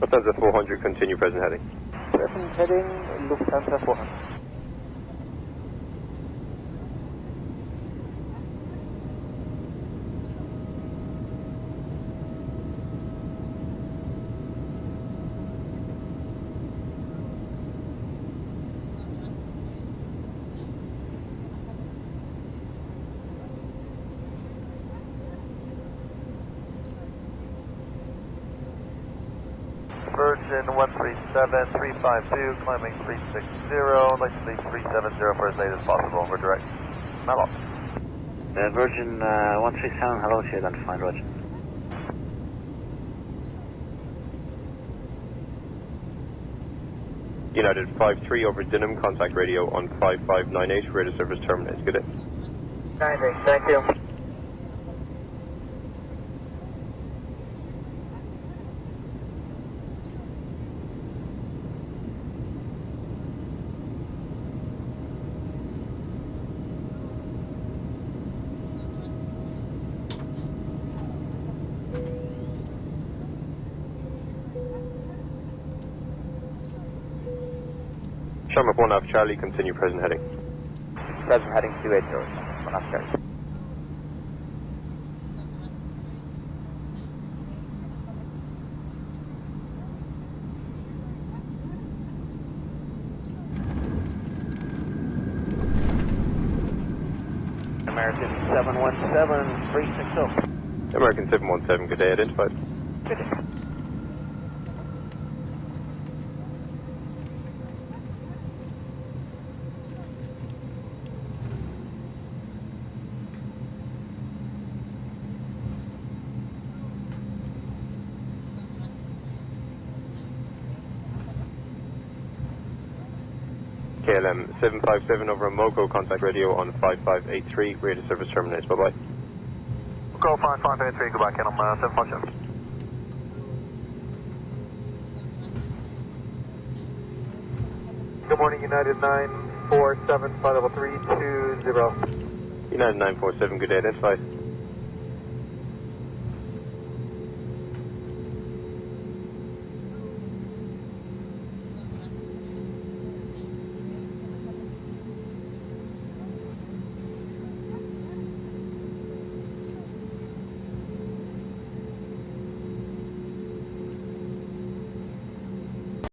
Lufthansa 400, continue present heading. Present heading, Lufthansa 400. Virgin 137352, climbing 360, I'd like to leave 370 for as late as possible, we're direct. Mellow. Virgin 137, hello to you, identified, Roger. United 53 over Dinham, contact radio on 5598, radio service terminates. Good day. 90, thank you. Sharma 1 Charlie, continue present heading. Present heading 280, 1 off Charlie. American 717, 360. American 717, good day, identified. Good day. KLM 757 over Moco, contact radio on 5583, radio service terminates. Bye bye. Go 5583, go back in on 757. Good morning, United 947, flight level 320. United 947, good day, identified.